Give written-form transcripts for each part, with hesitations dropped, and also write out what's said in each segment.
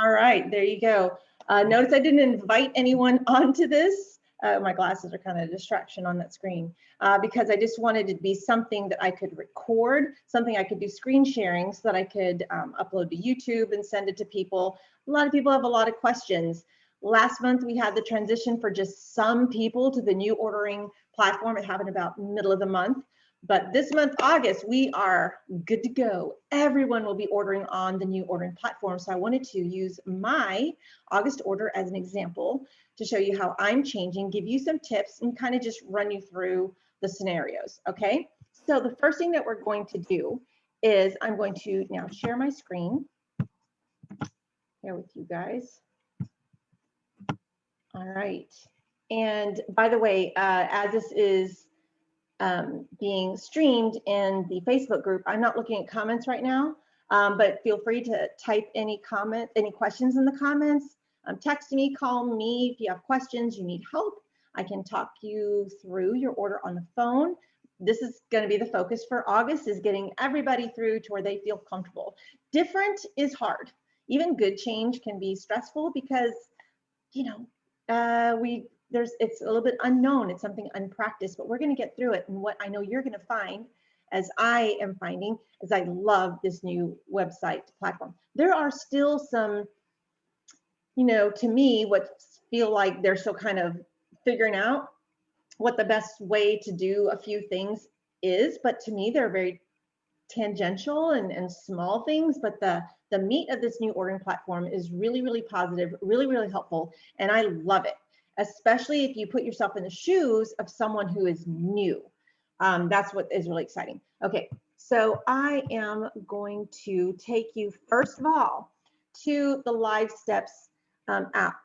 All right, there you go. Notice I didn't invite anyone onto this. My glasses are kind of a distraction on that screen because I just wanted it to be something that I could record, something I could do screen sharing so that I could upload to YouTube and send it to people. A lot of people have a lot of questions. Last month, we had the transition for just some people to the new ordering platform. It happened about middle of the month. But this month, August, we are good to go. Everyone will be ordering on the new ordering platform. So I wanted to use my August order as an example to show you how I'm changing, give you some tips, and kind of just run you through the scenarios, okay? So the first thing that we're going to do is I'm going to now share my screen here with you guys. All right. And by the way, as this is being streamed in the Facebook group, I'm not looking at comments right now, but feel free to type any questions in the comments. Text me, call me if you have questions, you need help. I can talk you through your order on the phone. This is going to be the focus for August, is getting everybody through to where they feel comfortable. Different is hard. Even good change can be stressful because, you know, it's a little bit unknown. It's something unpracticed, but we're going to get through it. And what I know you're going to find, as I am finding, is I love this new website platform. There are still some, you know, to me, what feel like they're still kind of figuring out what the best way to do a few things is. But to me, they're very tangential and small things, but the meat of this new ordering platform is really, really positive, really, really helpful, and I love it, especially if you put yourself in the shoes of someone who is new. That's what is really exciting. Okay, so I am going to take you first of all to the Live Steps app.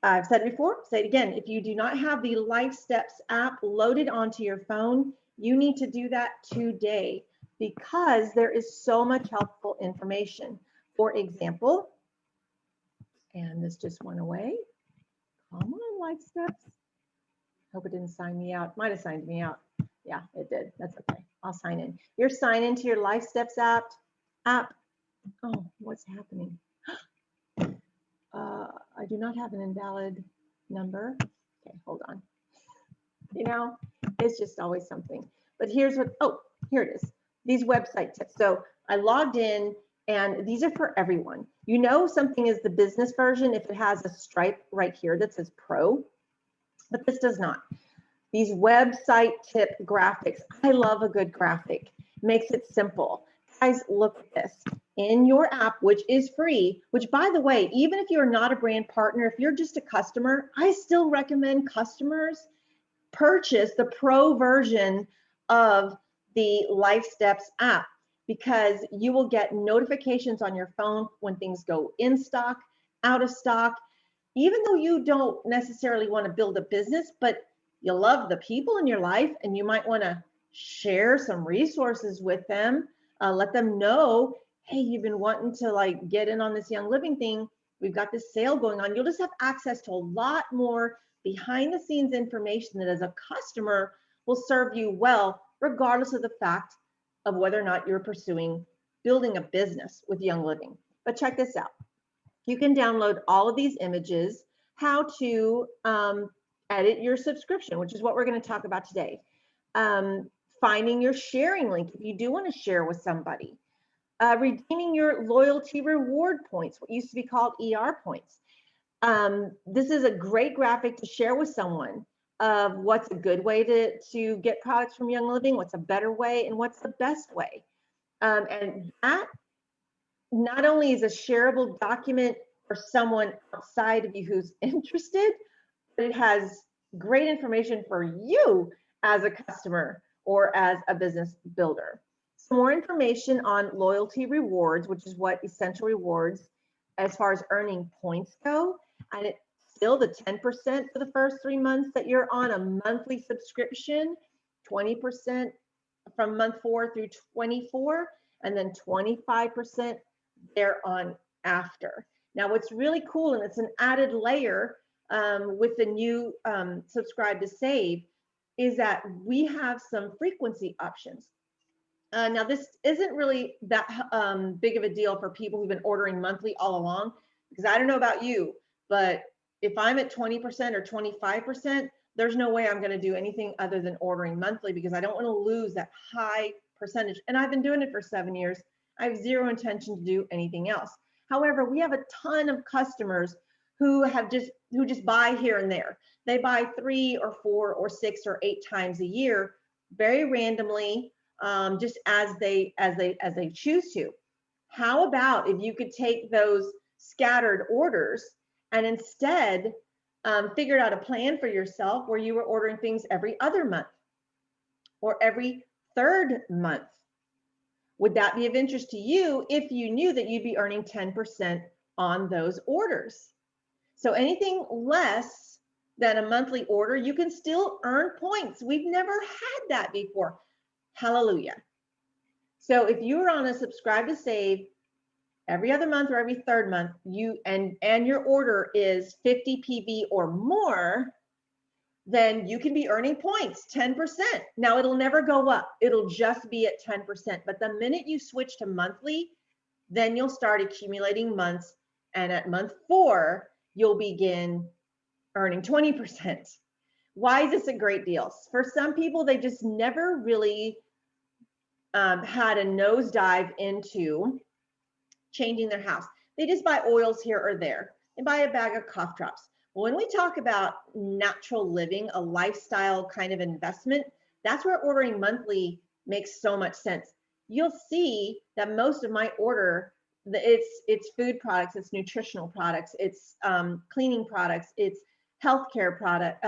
I've said it before, say it again. If you do not have the Live Steps app loaded onto your phone, you need to do that today, because there is so much helpful information. For example, and this just went away. Come on, Live Steps. Hope it didn't sign me out. Might have signed me out. Yeah, it did. That's okay. I'll sign in. You're signed into your Live Steps app. Oh, what's happening? I do not have an invalid number. Okay, hold on. You know, it's just always something. But here's what, oh, here it is. These website tips. So I logged in, and these are for everyone. You know, something is the business version if it has a stripe right here that says Pro, but this does not. These website tip graphics, I love a good graphic. Makes it simple. Guys, look at this. In your app, which is free, which by the way, even if you're not a brand partner, if you're just a customer, I still recommend customers purchase the pro version of the Live Steps app, because you will get notifications on your phone when things go in stock, out of stock. Even though you don't necessarily want to build a business, but you love the people in your life and you might want to share some resources with them, let them know, hey, you've been wanting to like get in on this Young Living thing. We've got this sale going on. You'll just have access to a lot more behind the scenes information that as a customer will serve you well, regardless of the fact of whether or not you're pursuing building a business with Young Living. But check this out. You can download all of these images, how to edit your subscription, which is what we're going to talk about today. Finding your sharing link if you do want to share with somebody. Redeeming your loyalty reward points, what used to be called ER points. This is a great graphic to share with someone of what's a good way to get products from Young Living, what's a better way, and what's the best way. And that not only is a shareable document for someone outside of you who's interested, but it has great information for you as a customer or as a business builder. Some more information on loyalty rewards, which is what Essential Rewards as far as earning points go. And it's still the 10% for the first 3 months that you're on a monthly subscription, 20% from month 4 through 24, and then 25% there on after. Now, what's really cool, and it's an added layer with the new subscribe to save, is that we have some frequency options. Now this isn't really that big of a deal for people who've been ordering monthly all along, because I don't know about you, but if I'm at 20% or 25%, there's no way I'm going to do anything other than ordering monthly, because I don't want to lose that high percentage. And I've been doing it for 7 years. I have zero intention to do anything else. However, we have a ton of customers who just buy here and there. They buy 3 or 4 or 6 or 8 times a year, very randomly, just as they choose to. How about if you could take those scattered orders and instead figured out a plan for yourself where you were ordering things every other month or every third month? Would that be of interest to you if you knew that you'd be earning 10% on those orders? So anything less than a monthly order, you can still earn points. We've never had that before. Hallelujah. So if you are on a subscribe to save every other month or every third month, and your order is 50 PV or more, then you can be earning points, 10%. Now it'll never go up. It'll just be at 10%. But the minute you switch to monthly, then you'll start accumulating months. And at month 4, you'll begin earning 20%. Why is this a great deal? For some people, they just never really had a nosedive into changing their house. They just buy oils here or there. They buy a bag of cough drops. When we talk about natural living, a lifestyle kind of investment, that's where ordering monthly makes so much sense. You'll see that most of my order, it's food products, it's nutritional products, it's cleaning products, it's healthcare product,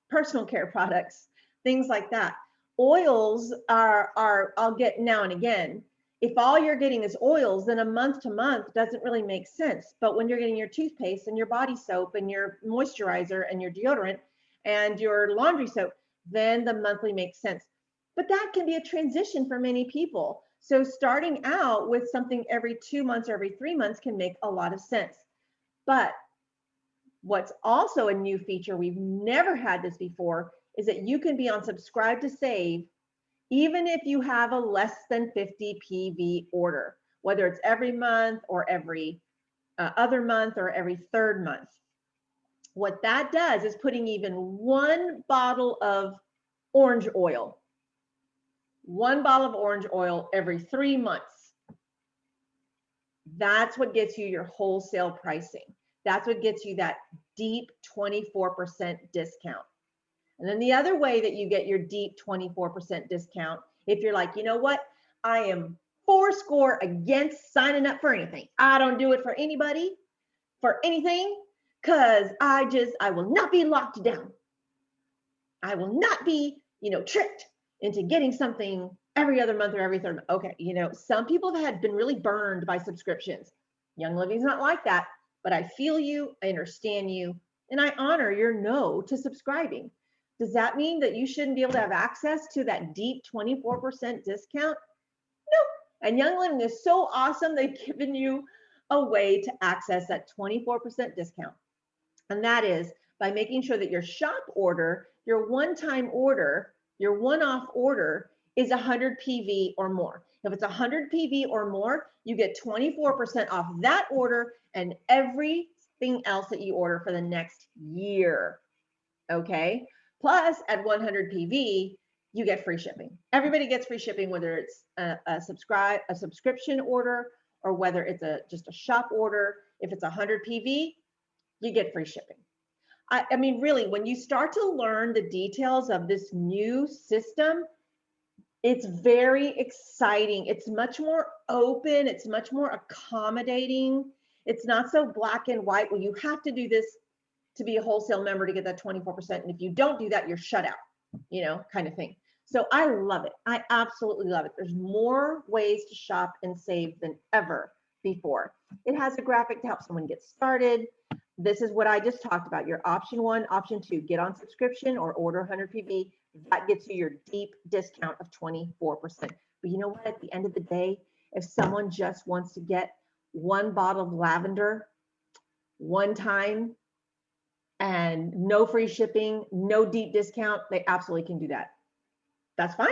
personal care products, things like that. Oils are I'll get now and again. If all you're getting is oils, then a month to month doesn't really make sense. But when you're getting your toothpaste and your body soap and your moisturizer and your deodorant and your laundry soap, then the monthly makes sense. But that can be a transition for many people. So starting out with something every 2 months or every 3 months can make a lot of sense. But what's also a new feature, we've never had this before, is that you can be on subscribe to save even if you have a less than 50 PV order, whether it's every month or every other month or every third month. What that does is putting even 1 bottle of orange oil, 1 bottle of orange oil every 3 months. That's what gets you your wholesale pricing. That's what gets you that deep 24% discount. And then the other way that you get your deep 24% discount, if you're like, you know what, I am 4 against signing up for anything. I don't do it for anybody, for anything, because I will not be locked down. I will not be, tricked into getting something every other month or every third month. Okay, some people have been really burned by subscriptions. Young Living's not like that, but I feel you, I understand you, and I honor your no to subscribing. Does that mean that you shouldn't be able to have access to that deep 24% discount? No. And Young Living is so awesome. They've given you a way to access that 24% discount. And that is by making sure that your shop order, your one-time order, your one-off order is 100 PV or more. If it's 100 PV or more, you get 24% off that order and everything else that you order for the next year. Okay? Plus, at 100 PV, you get free shipping. Everybody gets free shipping, whether it's a subscription order or whether it's just a shop order. If it's 100 PV, you get free shipping. I mean, really, when you start to learn the details of this new system, it's very exciting. It's much more open. It's much more accommodating. It's not so black and white. Well, you have to do this to be a wholesale member to get that 24%. And if you don't do that, you're shut out, kind of thing. So I love it. I absolutely love it. There's more ways to shop and save than ever before. It has a graphic to help someone get started. This is what I just talked about. Your option 1, option 2, get on subscription or order 100 PV. That gets you your deep discount of 24%. But you know what? At the end of the day, if someone just wants to get 1 bottle of lavender one time, and no free shipping, no deep discount, they absolutely can do that. That's fine.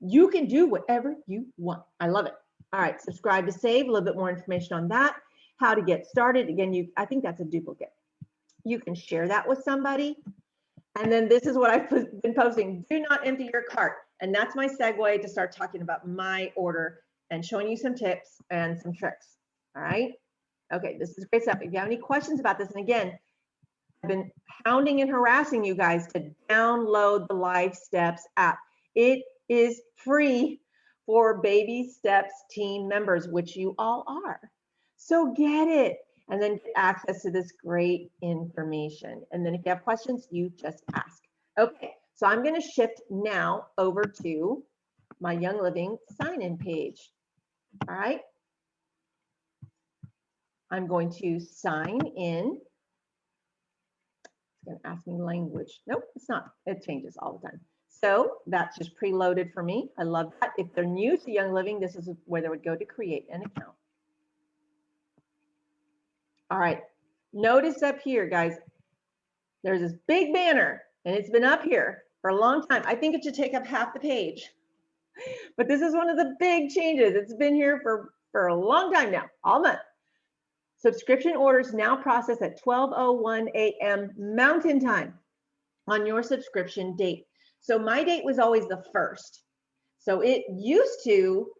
You can do whatever you want. I love it. All right, subscribe to save, a little bit more information on that, how to get started. Again, I think that's a duplicate. You can share that with somebody. And then this is what I've been posting. Do not empty your cart. And that's my segue to start talking about my order and showing you some tips and some tricks. All right. Okay, this is great stuff. If you have any questions about this, and again, I've been hounding and harassing you guys to download the Live Steps app. It is free for Baby Steps team members, which you all are. So get it and then get access to this great information. And then if you have questions, you just ask. Okay, so I'm going to shift now over to my Young Living sign-in page. All right. I'm going to sign in. It's going to ask me language. Nope, it's not. It changes all the time. So that's just preloaded for me. I love that. If they're new to Young Living, this is where they would go to create an account. All right. Notice up here, guys, there's this big banner, and it's been up here for a long time. I think it should take up half the page. But this is one of the big changes. It's been here for a long time now, all month. Subscription orders now processed at 12:01 a.m. Mountain Time on your subscription date. So my date was always the 1st. So it used to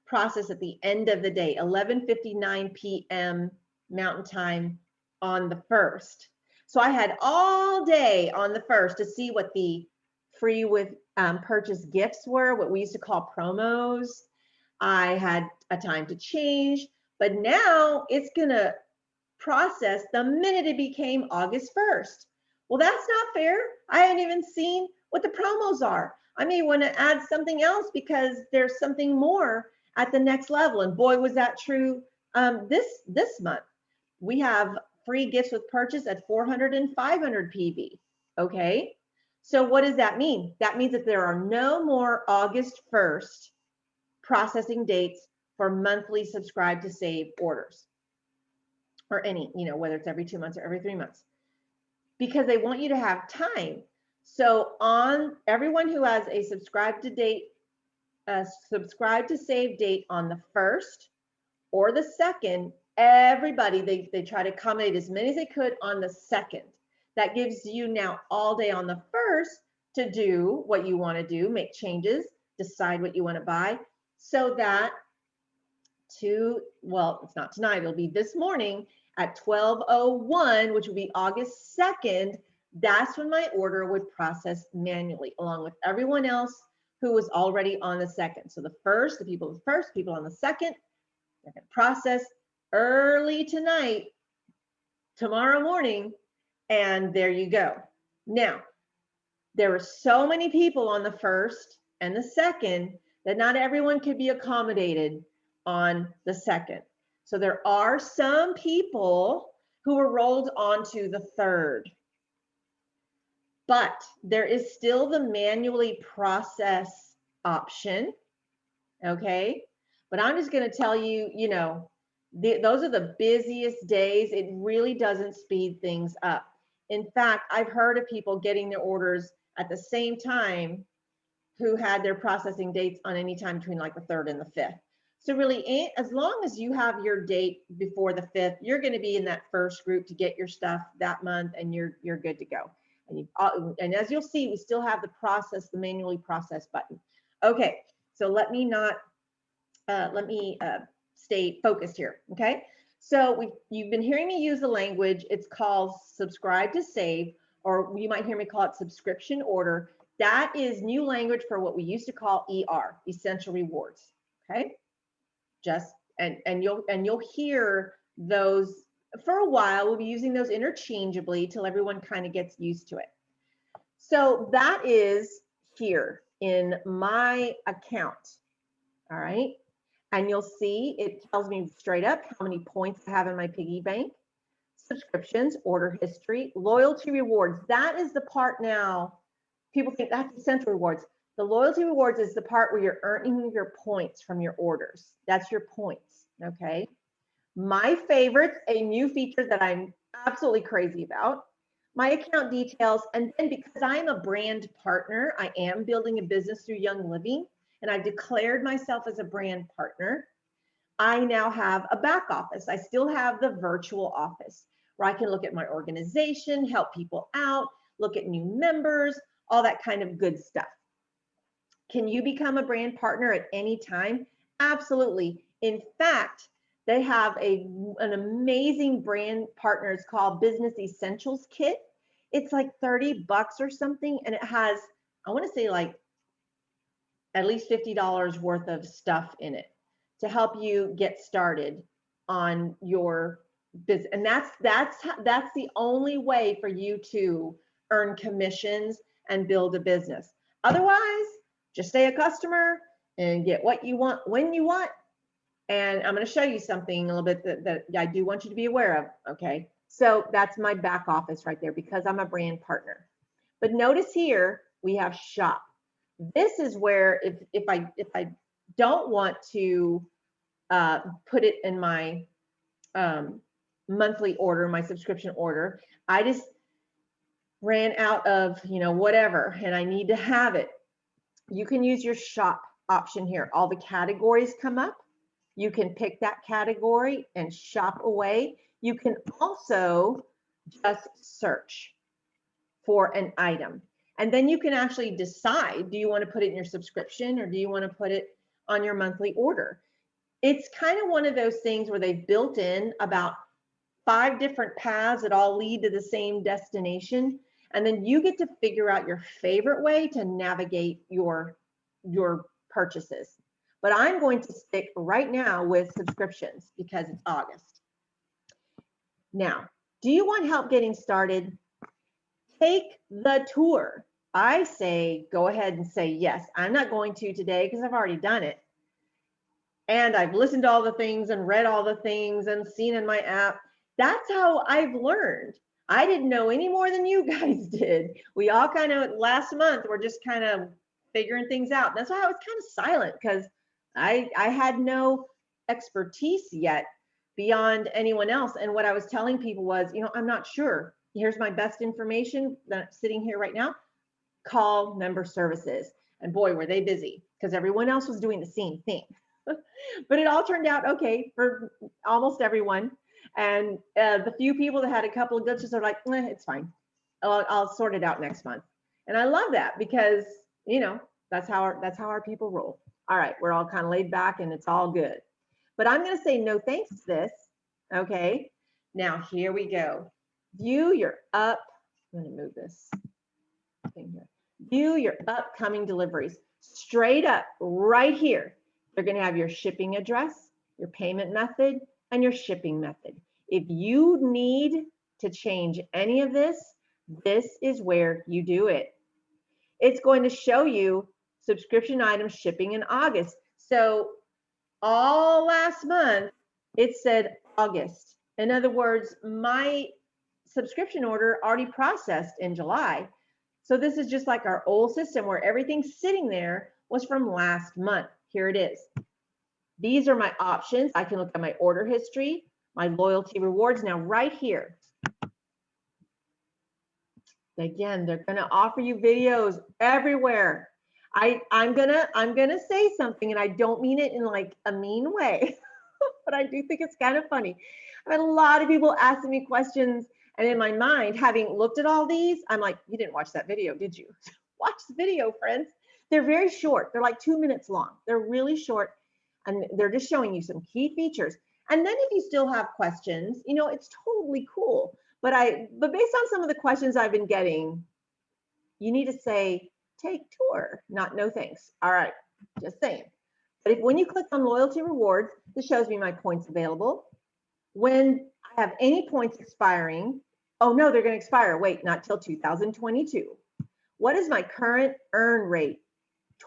process at the end of the day, 11:59 p.m. Mountain Time on the 1st. So I had all day on the 1st to see what the free with purchase gifts were, what we used to call promos. I had a time to change, but now it's gonna process the minute it became August 1st. Well, that's not fair. I haven't even seen what the promos are. I may want to add something else because there's something more at the next level. And boy, was that true this month. We have free gifts with purchase at 400 and 500 PV. Okay. So what does that mean? That means that there are no more August 1st processing dates for monthly subscribe to save orders, or any, whether it's every 2 months or every 3 months, because they want you to have time. So on everyone who has a subscribe to save date on the 1st or the 2nd, everybody, they try to accommodate as many as they could on the 2nd. That gives you now all day on the 1st to do what you want to do, make changes, decide what you want to buy, so that it's not tonight, it'll be this morning at 12:01, which will be August 2nd, that's when my order would process manually, along with everyone else who was already on the 2nd. So the people on the 2nd, they're going to process early tonight, tomorrow morning, and there you go. Now, there were so many people on the 1st and the 2nd that not everyone could be accommodated on the 2nd. So there are some people who were rolled onto the 3rd, but there is still the manually process option, okay? But I'm just gonna tell you, those are the busiest days. It really doesn't speed things up. In fact, I've heard of people getting their orders at the same time who had their processing dates on any time between like the 3rd and the 5th. So really, as long as you have your date before the 5th, you're going to be in that first group to get your stuff that month, and you're good to go. And as you'll see, we still have the manually process button. Okay, so let me stay focused here. Okay, so you've been hearing me use the language. It's called subscribe to save, or you might hear me call it subscription order. That is new language for what we used to call ER, essential rewards. Okay. And you'll hear those for a while. We'll be using those interchangeably till everyone kind of gets used to it. So that is here in my account. All right. And you'll see it tells me straight up how many points I have in my piggy bank, subscriptions, order history, loyalty rewards. That is the part now people think that's essential rewards. The loyalty rewards is the part where you're earning your points from your orders. That's your points, okay? My favorites, a new feature that I'm absolutely crazy about, my account details. And then because I'm a brand partner, I am building a business through Young Living. and I've declared myself as a brand partner, I now have a back office. I still have the virtual office where I can look at my organization, help people out, look at new members, all that kind of good stuff. Can you become a brand partner at any time? Absolutely. In fact, they have an amazing brand partner. It's called Business Essentials Kit. It's like $30 or something, and it has, I want to say, like at least $50 worth of stuff in it to help you get started on your business. And that's the only way for you to earn commissions and build a business. Otherwise, just stay a customer and get what you want when you want. And I'm going to show you something a little bit that I do want you to be aware of. Okay. So that's my back office right there because I'm a brand partner. But notice here we have shop. This is where if I don't want to put it in my monthly order, my subscription order, I just ran out of, whatever, and I need to have it. You can use your shop option here. All the categories come up. You can pick that category and shop away. You can also just search for an item. And then you can actually decide, do you want to put it in your subscription or do you want to put it on your monthly order? It's kind of one of those things where they've built in about 5 different paths that all lead to the same destination. And then you get to figure out your favorite way to navigate your purchases. But I'm going to stick right now with subscriptions because it's August. Now, do you want help getting started? Take the tour. I say, go ahead and say yes. I'm not going to today because I've already done it. And I've listened to all the things and read all the things and seen in my app. That's how I've learned. I didn't know any more than you guys did. We all kind of, last month, we're just kind of figuring things out. That's why I was kind of silent because I had no expertise yet beyond anyone else. And what I was telling people was, I'm not sure. Here's my best information that's sitting here right now. Call member services. And boy, were they busy because everyone else was doing the same thing. But it all turned out okay for almost everyone. And the few people that had a couple of glitches are like, it's fine. I'll sort it out next month. And I love that because, that's how our people roll. All right, we're all kind of laid back and it's all good. But I'm going to say no thanks to this. Okay. Now here we go. View your I'm going to move this thing here. View your upcoming deliveries. Straight up right here. You're going to have your shipping address, your payment method, and your shipping method. If you need to change any of this, this is where you do it. It's going to show you subscription items shipping in August. So all last month, it said August. In other words, my subscription order already processed in July. So this is just like our old system where everything sitting there was from last month. Here it is. These are my options. I can look at my order history, my loyalty rewards. Now right here, again, they're gonna offer you videos everywhere. I'm gonna say something, and I don't mean it in like a mean way, but I do think it's kind of funny. I've had a lot of people asking me questions, and in my mind, having looked at all these, I'm like, you didn't watch that video, did you? Watch the video, friends. They're very short. They're like 2 minutes long. They're really short, and they're just showing you some key features. And then if you still have questions, it's totally cool. But based on some of the questions I've been getting, you need to say, take tour, not no thanks. All right, just saying. But when you click on loyalty rewards, this shows me my points available. When I have any points expiring, oh no, they're going to expire. Wait, not till 2022. What is my current earn rate?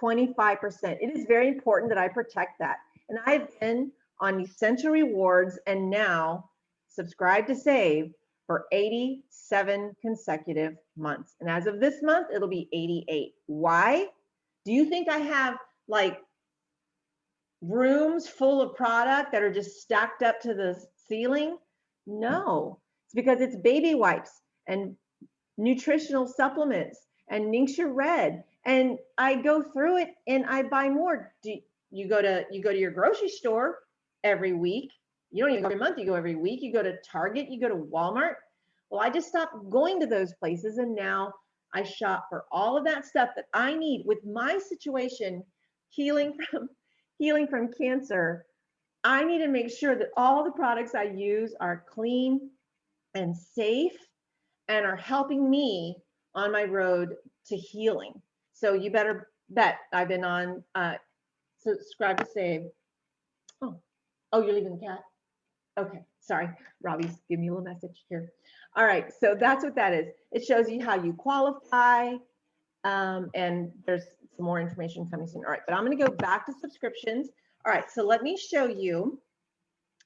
25%. It is very important that I protect that. And I've been on Essential Rewards and now Subscribe to Save for 87 consecutive months. And as of this month, it'll be 88. Why? Do you think I have like rooms full of product that are just stacked up to the ceiling? No, it's because it's baby wipes and nutritional supplements and Ningxia Red And I go through it and I buy more. You go to your grocery store every week. You don't even go every month, you go every week. You go to Target, you go to Walmart. Well, I just stopped going to those places and now I shop for all of that stuff that I need with my situation, healing from cancer. I need to make sure that all the products I use are clean and safe and are helping me on my road to healing. So you better bet I've been on subscribe to save. Oh, you're leaving the cat? Okay, sorry. Robbie's giving me a little message here. All right, so that's what that is. It shows you how you qualify, and there's some more information coming soon. All right, but I'm going to go back to subscriptions. All right, so let me show you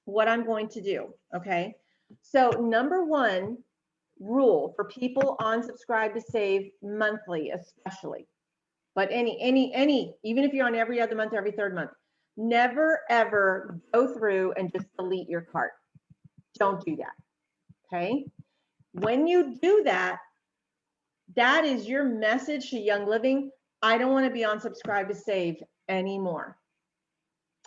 what I'm going to do, okay? So number one rule for people on subscribe to save monthly especially, but any even if you're on every other month, every third month, never ever go through and just delete your cart. Don't do that, okay? When you do that, that is your message to Young Living. I don't want to be on subscribe to save anymore.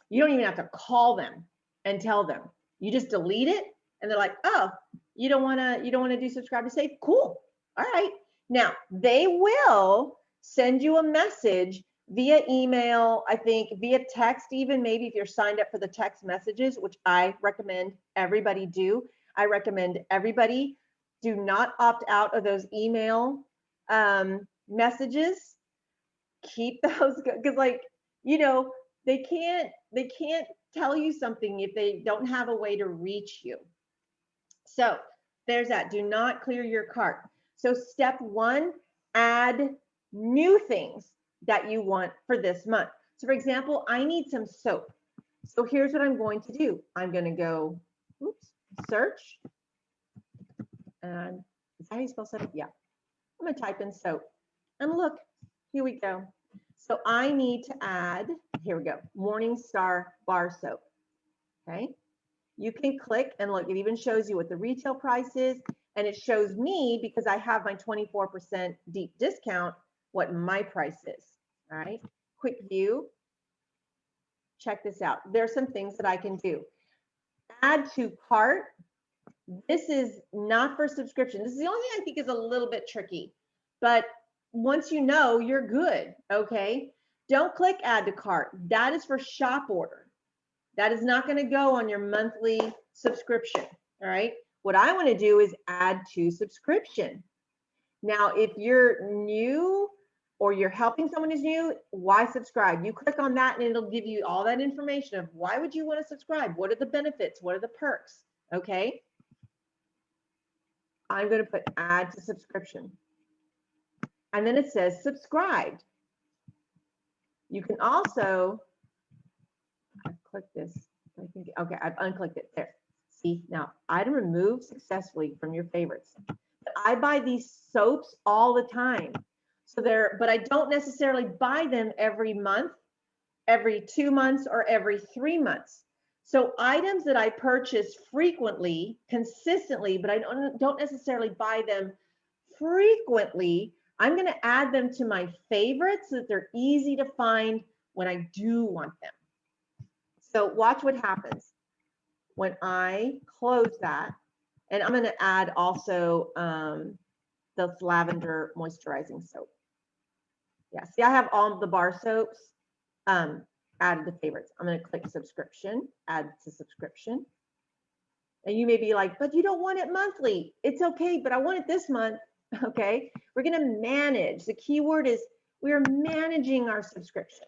You don't even have to call them and tell them. You just delete it and they're like, oh, you don't want to do subscribe to save? Cool. All right. Now, they will send you a message via email, I think via text, even maybe if you're signed up for the text messages, which I recommend everybody do. I recommend everybody do not opt out of those email messages. Keep those, because like, you know, they can't tell you something if they don't have a way to reach you. So there's that. Do not clear your cart. So step one, add new things that you want for this month. So for example, I need some soap. So here's what I'm going to do. I'm going to go, search. And is that how you spell soap? Yeah. I'm going to type in soap. And look, here we go. So I need to add, here we go, Morningstar bar soap. Okay. You can click and look, it even shows you what the retail price is. And it shows me, because I have my 24% deep discount, what my price is. All right. Quick view. Check this out. There's some things that I can do. Add to cart. This is not for subscription. This is the only thing I think is a little bit tricky. But once you know, you're good. Okay. Don't click add to cart. That is for shop order. That is not going to go on your monthly subscription. All right. What I want to do is add to subscription. Now, if you're new or you're helping someone who's new, why subscribe? You click on that and it'll give you all that information of why would you want to subscribe? What are the benefits? What are the perks? Okay. I'm going to put add to subscription. And then it says subscribed. You can also, I've clicked this. I think, okay, I've unclicked it there. See, now item removed successfully from your favorites. But I buy these soaps all the time. So but I don't necessarily buy them every month, every 2 months, or every 3 months. So items that I purchase frequently, consistently, but I don't necessarily buy them frequently, I'm going to add them to my favorites so that they're easy to find when I do want them. So watch what happens when I close that. And I'm going to add also the lavender moisturizing soap. Yeah, see, I have all the bar soaps added to favorites. I'm going to click subscription, add to subscription. And you may be like, but you don't want it monthly. It's okay, but I want it this month. Okay, we're going to manage. The key word is we're managing our subscription.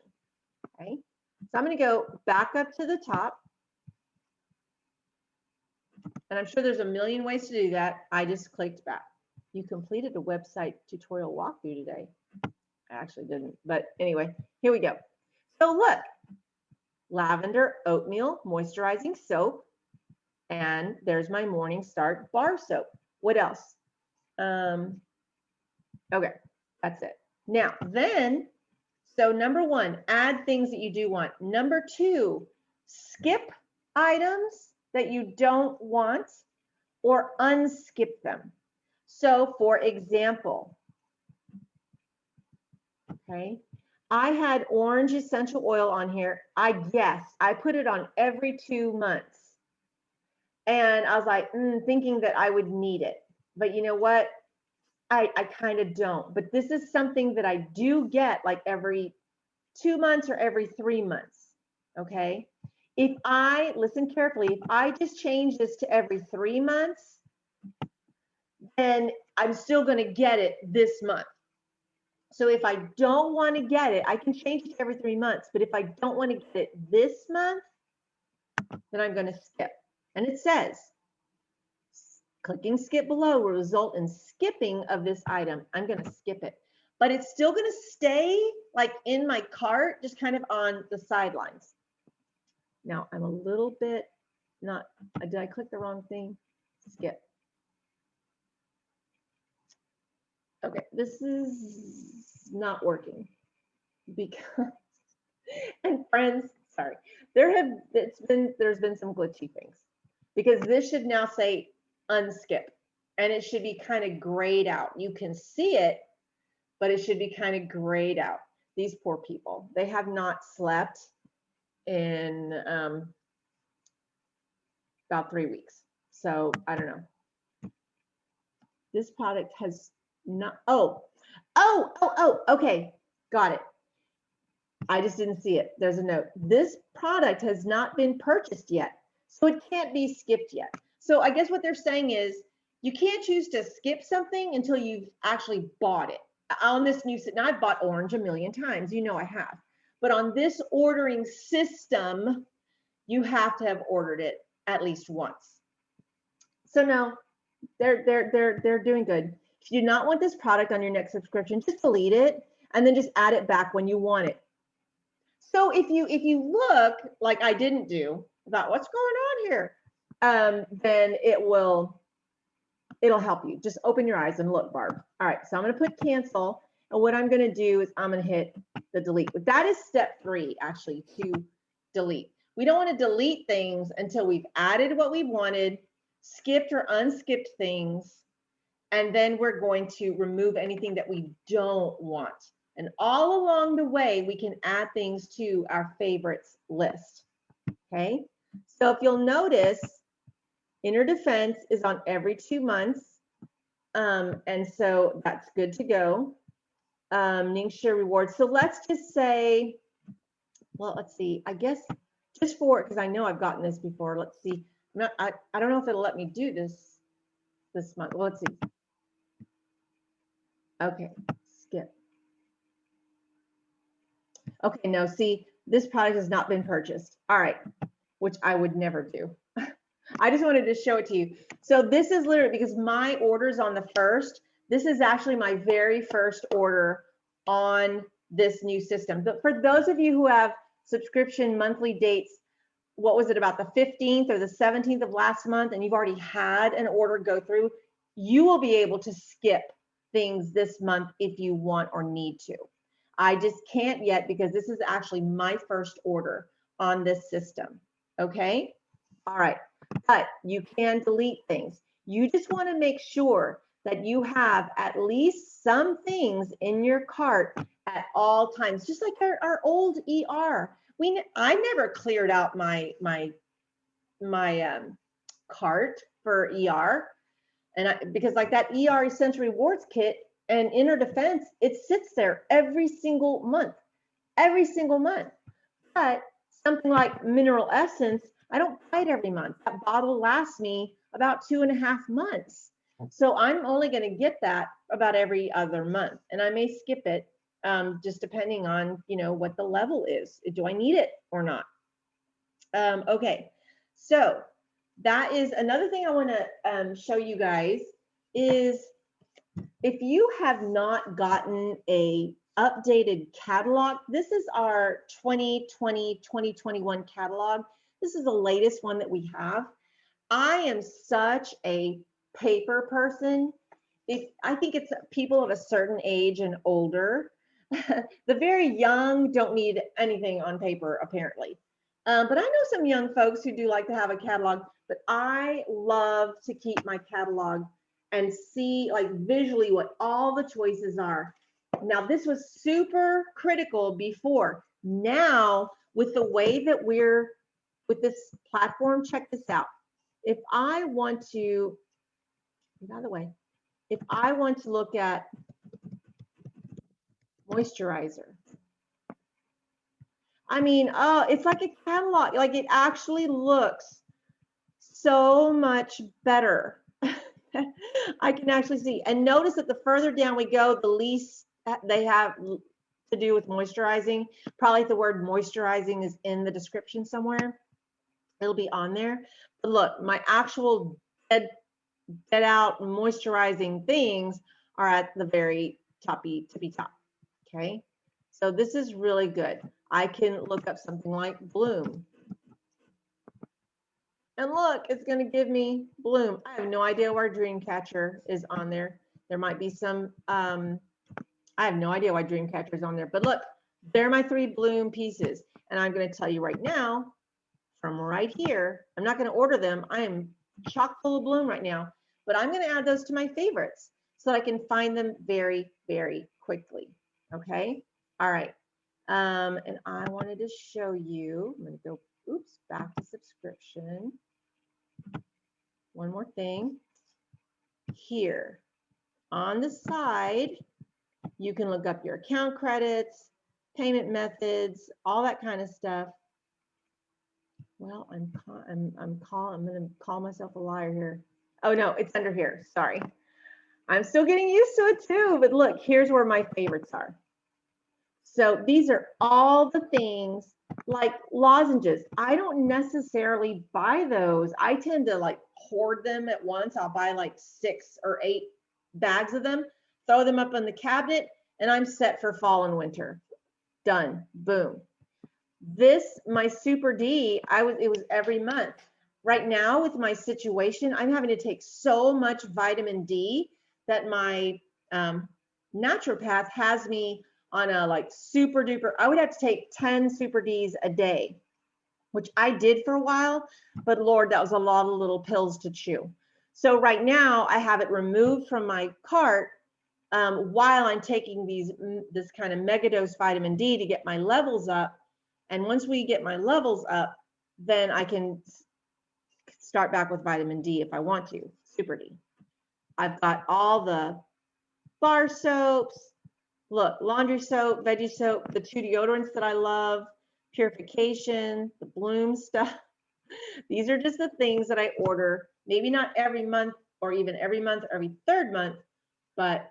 Okay, so I'm going to go back up to the top. And I'm sure there's a million ways to do that. I just clicked back. You completed a website tutorial walkthrough today. I actually didn't, but anyway, here we go. So look, lavender oatmeal moisturizing soap. And there's my Morningstar bar soap. What else? Okay, that's it. Now then, so number one, add things that you do want. Number two, skip items that you don't want or unskip them. So for example, Okay. I had orange essential oil on here. I guess I put it on every 2 months. And I was like, thinking that I would need it. But you know what? I kind of don't. But this is something that I do get like every 2 months or every 3 months. Okay. If I listen carefully, if I just change this to every 3 months, then I'm still going to get it this month. So if I don't want to get it, I can change it every 3 months. But if I don't want to get it this month, then I'm going to skip. And it says, clicking skip below will result in skipping of this item. I'm going to skip it. But it's still going to stay like in my cart, just kind of on the sidelines. Now I'm a little bit not, did I click the wrong thing? Skip. Okay, this is not working because, and friends, sorry, there's been some glitchy things because this should now say unskip and it should be kind of grayed out. You can see it, but it should be kind of grayed out. These poor people, they have not slept in about 3 weeks. So I don't know. This product has not, okay, got it. I just didn't see it. There's a note. This product has not been purchased yet, so it can't be skipped yet. So I guess what they're saying is you can't choose to skip something until you've actually bought it. On this new, now I've bought orange a million times, you know I have. But on this ordering system, you have to have ordered it at least once. So no, they're doing good. If you do not want this product on your next subscription, just delete it and then just add it back when you want it. So if you look like I didn't do about what's going on here, then it'll help you. Just open your eyes and look, Barb. All right, so I'm going to put cancel, and what I'm going to do is I'm going to hit the delete. But that is step 3, actually, to delete. We don't want to delete things until we've added what we wanted, skipped or unskipped things, and then we're going to remove anything that we don't want. And all along the way, we can add things to our favorites list. Okay, so if you'll notice, Inner Defense is on every 2 months. And so that's good to go. Ningxia Rewards. So let's just say, well, let's see, I guess just for it, because I know I've gotten this before. Let's see. I don't know if it'll let me do this month. Well, let's see. Okay, skip. Okay, no, see, this product has not been purchased. All right, which I would never do. I just wanted to show it to you. So this is literally because my order's on the 1st. This is actually my very first order on this new system. But for those of you who have subscription monthly dates, what was it, about the 15th or the 17th of last month, and you've already had an order go through, you will be able to skip things this month if you want or need to. I just can't yet because this is actually my first order on this system. Okay? All right. But you can delete things. You just want to make sure that you have at least some things in your cart at all times, just like our old ER. I never cleared out my cart for ER, and because like that ER Essential Rewards kit and Inner Defense, it sits there every single month. But something like Mineral Essence, I don't buy it every month. That bottle lasts me about 2.5 months. So I'm only going to get that about every other month, and I may skip it just depending on, what the level is. Do I need it or not? Okay, so that is another thing I want to show you guys is if you have not gotten a updated catalog, this is our 2020-2021 catalog. This is the latest one that we have. I am such a paper person. I think it's people of a certain age and older. The very young don't need anything on paper, apparently. But I know some young folks who do like to have a catalog, but I love to keep my catalog and see like visually what all the choices are. Now this was super critical before. Now with the way that we're with this platform, check this out. If I want to, by the way, if I want to look at moisturizer, I mean, oh, it's like a catalog. Like it actually looks so much better. I can actually see. And notice that the further down we go, the least they have to do with moisturizing. Probably the word moisturizing is in the description somewhere. It'll be on there. But look, my actual dead out moisturizing things are at the very tippy top. Okay. So this is really good. I can look up something like Bloom. And look, it's going to give me Bloom. I have no idea where Dreamcatcher is on there. There might be some, I have no idea why Dreamcatcher is on there. But look, they're my 3 Bloom pieces. And I'm going to tell you right now, from right here, I'm not going to order them. I am chock full of Bloom right now. But I'm going to add those to my favorites so that I can find them very, very quickly. Okay? All right. And I wanted to show you, I'm going to go, oops, back to subscription. One more thing. Here on the side, you can look up your account credits, payment methods, all that kind of stuff. Well, I'm going to call myself a liar here. Oh no, it's under here. Sorry. I'm still getting used to it too, but look, here's where my favorites are. So these are all the things like lozenges. I don't necessarily buy those. I tend to like hoard them at once. I'll buy like 6 or 8 bags of them, throw them up in the cabinet, and I'm set for fall and winter. Done. Boom. This, my Super D, it was every month. Right now with my situation, I'm having to take so much vitamin D that my naturopath has me on a like super duper, I would have to take 10 Super Ds a day, which I did for a while, but Lord, that was a lot of little pills to chew. So right now I have it removed from my cart while I'm taking this kind of mega dose vitamin D to get my levels up. And once we get my levels up, then I can start back with vitamin D if I want to, Super D. I've got all the bar soaps, look, laundry soap, veggie soap, the 2 deodorants that I love, purification, the Bloom stuff. These are just the things that I order, maybe not every month or even every month or every 3rd month, but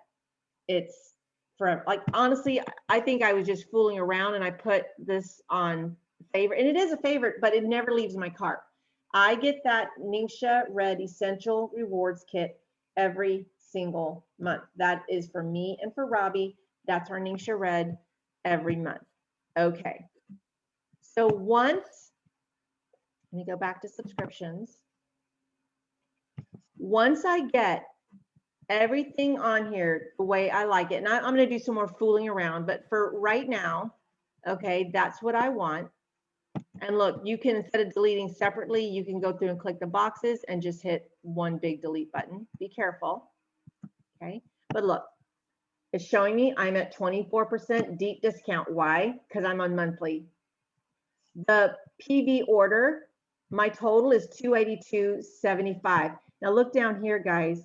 it's forever. Like, honestly, I think I was just fooling around and I put this on favorite, and it is a favorite, but it never leaves my cart. I get that Ningxia Red Essential Rewards Kit every single month. That is for me and for Robbie. That's our Ningxia Red every month. Okay. So once, let me go back to subscriptions. Once I get everything on here the way I like it, and I'm going to do some more fooling around, but for right now, okay, that's what I want. And look, you can, instead of deleting separately, you can go through and click the boxes and just hit one big delete button. Be careful. Okay. But look, it's showing me I'm at 24% deep discount. Why? Because I'm on monthly. The PV order, my total is $282.75. Now look down here, guys.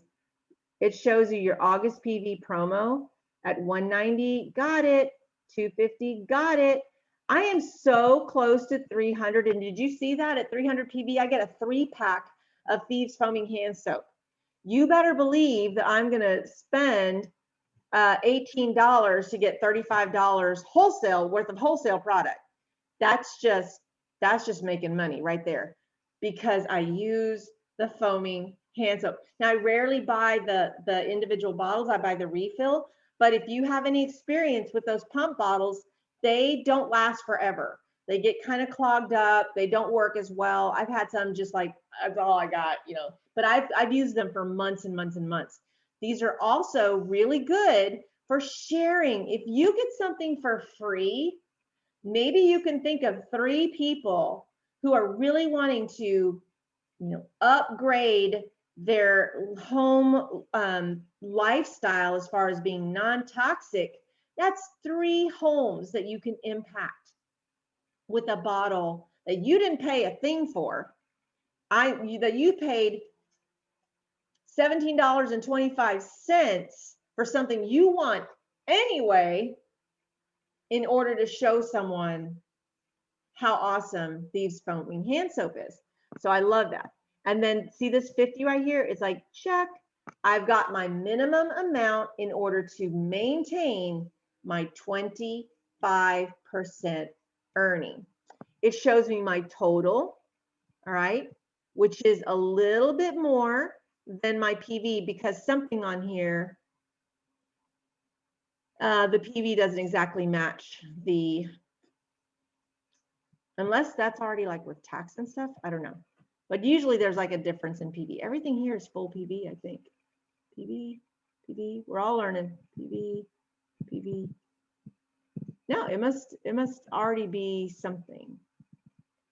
It shows you your August PV promo at $190. Got it. $250. Got it. I am so close to 300. And did you see that at 300 PV? I get a 3-pack of Thieves Foaming Hand Soap. You better believe that I'm going to spend $18 to get $35 wholesale worth of wholesale product. That's just making money right there, because I use the foaming hand soap. Now I rarely buy the individual bottles. I buy the refill, but if you have any experience with those pump bottles, they don't last forever. They get kind of clogged up. They don't work as well. I've had some just like, that's all I got, you know, but I've used them for months and months and months. These are also really good for sharing. If you get something for free, maybe you can think of 3 people who are really wanting to, you know, upgrade their home lifestyle as far as being non-toxic That's 3 homes that you can impact with a bottle that you didn't pay a thing for. That you paid $17.25 for something you want anyway, in order to show someone how awesome Thieves Foaming Hand Soap is. So I love that. And then see this 50 right here? It's like, check. I've got my minimum amount in order to maintain my 25% earning. It shows me my total, all right, which is a little bit more than my PV because something on here, the PV doesn't exactly match the, unless that's already like with tax and stuff, I don't know. But usually there's like a difference in PV. Everything here is full PV, I think. PV, PV, we're all learning. PV, PV. No, it must already be something.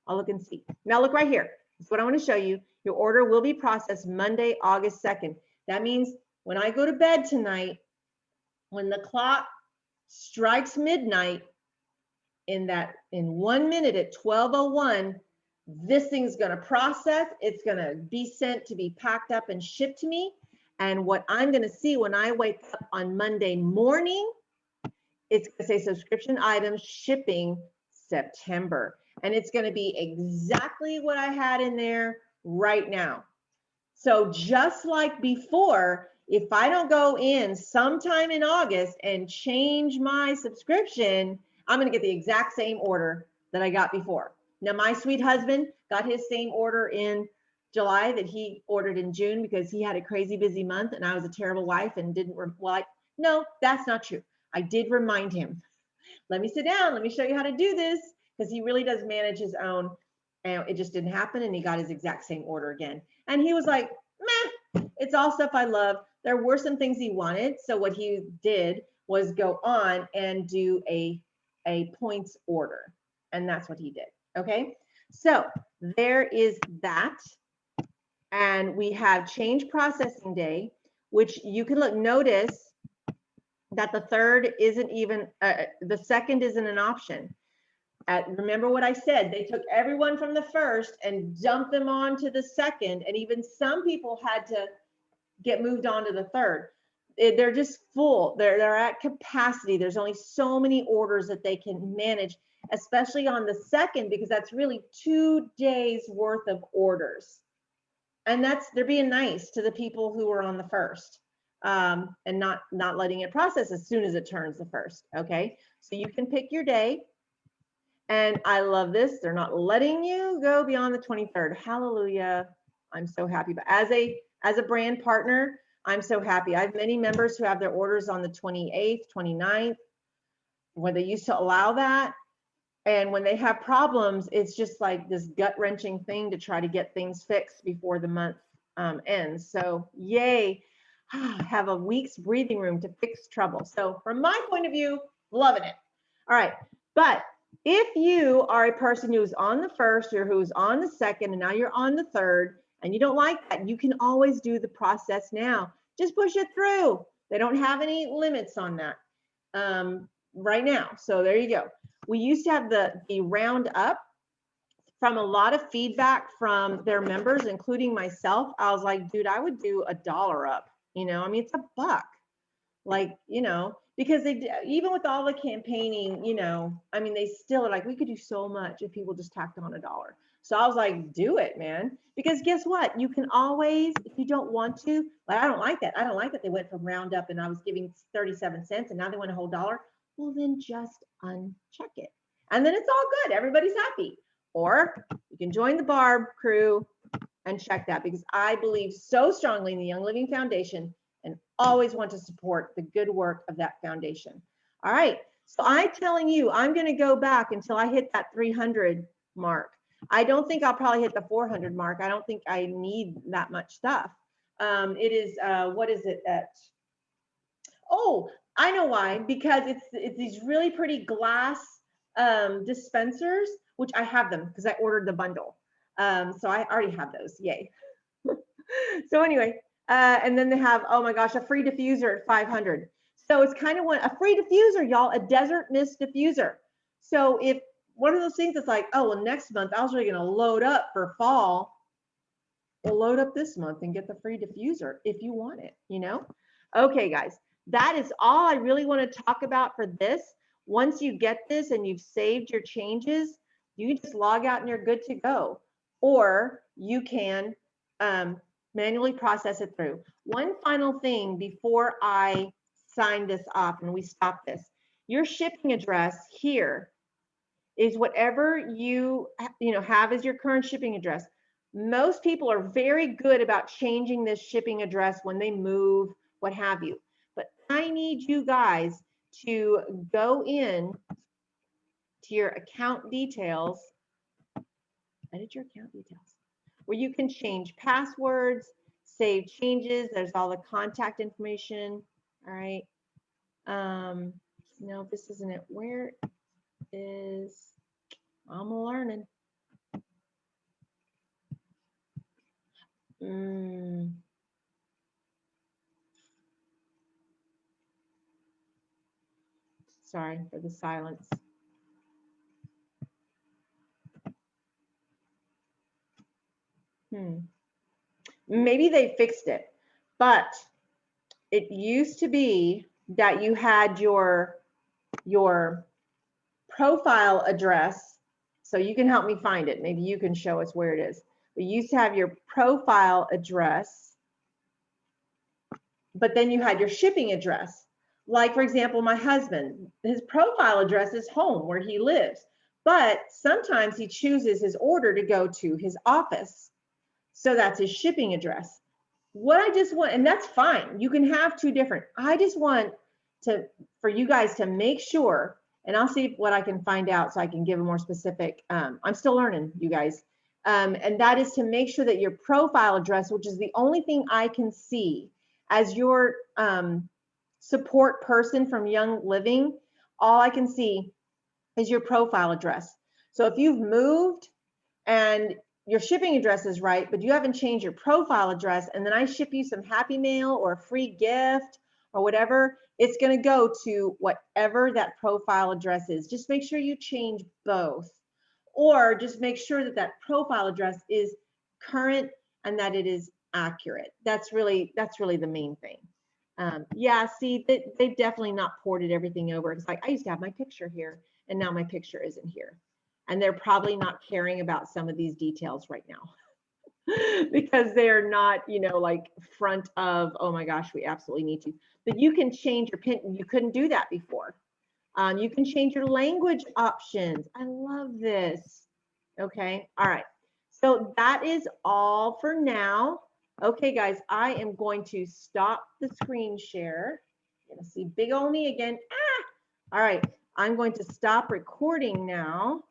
I'll look and see. Now look right here. That's what I want to show you. Your order will be processed Monday, August 2nd. That means when I go to bed tonight, when the clock strikes midnight, in 1 minute at 12:01, this thing's going to process. It's going to be sent to be packed up and shipped to me. And what I'm going to see when I wake up on Monday morning, it's going to say subscription items shipping September. And it's going to be exactly what I had in there right now. So just like before, if I don't go in sometime in August and change my subscription, I'm going to get the exact same order that I got before. Now, my sweet husband got his same order in July that he ordered in June because he had a crazy busy month and I was a terrible wife and didn't, no, that's not true. I did remind him, let me sit down, let me show you how to do this, because he really does manage his own, and it just didn't happen, and he got his exact same order again. And he was like, meh, it's all stuff I love. There were some things he wanted, so what he did was go on and do a points order, and that's what he did, okay? So there is that, and we have change processing day, which you can look, notice that the third isn't even, the second isn't an option. Remember what I said, they took everyone from the first and dumped them on to the second, and even some people had to get moved on to the third. They're just full, they're at capacity. There's only so many orders that they can manage, especially on the second, because that's really 2 days worth of orders. And they're being nice to the people who are on the first. And not letting it process as soon as it turns the first, okay? So you can pick your day, and I love this. They're not letting you go beyond the 23rd. Hallelujah. I'm so happy. But as a brand partner, I'm so happy. I have many members who have their orders on the 28th, 29th, where they used to allow that. And when they have problems, it's just like this gut-wrenching thing to try to get things fixed before the month ends. So yay. Have a week's breathing room to fix trouble. So from my point of view, loving it. All right, but if you are a person who's on the first or who's on the second and now you're on the third and you don't like that, you can always do the process now. Just push it through. They don't have any limits on that right now. So there you go. We used to have the round up. From a lot of feedback from their members, including myself, I was like, dude, I would do $1 up. You know, I mean, it's $1, like, you know, because they, even with all the campaigning, you know, I mean, they still are like, we could do so much if people just tacked on $1. So I was like, do it, man. Because guess what? You can always, if you don't want to, like, I don't like that. I don't like that they went from roundup and I was giving 37 cents and now they want a whole $1. Well, then just uncheck it. And then it's all good. Everybody's happy. Or you can join the Barb crew and check that, because I believe so strongly in the Young Living Foundation and always want to support the good work of that foundation. All right, so I'm telling you, I'm going to go back until I hit that 300 mark. I don't think I'll probably hit the 400 mark. I don't think I need that much stuff. It is, what is it at? Oh, I know why, because it's these really pretty glass dispensers, which I have them because I ordered the bundle. So I already have those, yay. So anyway, and then they have, oh my gosh, a free diffuser at 500. So it's kind of a free diffuser, y'all, a desert mist diffuser. So if one of those things that's like, oh, well, next month I was really going to load up for fall, well, load up this month and get the free diffuser if you want it, you know? Okay, guys, that is all I really want to talk about for this. Once you get this and you've saved your changes, you can just log out and you're good to go. Or you can manually process it through. One final thing before I sign this off and we stop this. Your shipping address here is whatever you have as your current shipping address. Most people are very good about changing this shipping address when they move, what have you. But I need you guys to go in to your account details, edit your account details, where you can change passwords, save changes. There's all the contact information. All right. No, this isn't it. Where is, I'm learning. Sorry for the silence. Maybe they fixed it, but it used to be that you had your profile address. So you can help me find it. Maybe you can show us where it is. We used to have your profile address, but then you had your shipping address. Like, for example, my husband, his profile address is home where he lives, but sometimes he chooses his order to go to his office. So that's his shipping address. What I just want, and that's fine, you can have two different. I just want for you guys to make sure, and I'll see what I can find out so I can give a more specific, I'm still learning, you guys. And that is to make sure that your profile address, which is the only thing I can see as your support person from Young Living, all I can see is your profile address. So if you've moved and your shipping address is right, but you haven't changed your profile address, and then I ship you some Happy Mail or a free gift or whatever, it's going to go to whatever that profile address is. Just make sure you change both, or just make sure that that profile address is current and that it is accurate. That's really the main thing. Yeah, see, they've definitely not ported everything over. It's like I used to have my picture here, and now my picture isn't here. And they're probably not caring about some of these details right now because they're not, like front of, oh my gosh, we absolutely need to. But you can change your PIN. You couldn't do that before. You can change your language options. I love this. Okay, all right. So that is all for now. Okay, guys, I am going to stop the screen share. You're gonna see big ol' me again. Ah! All right, I'm going to stop recording now.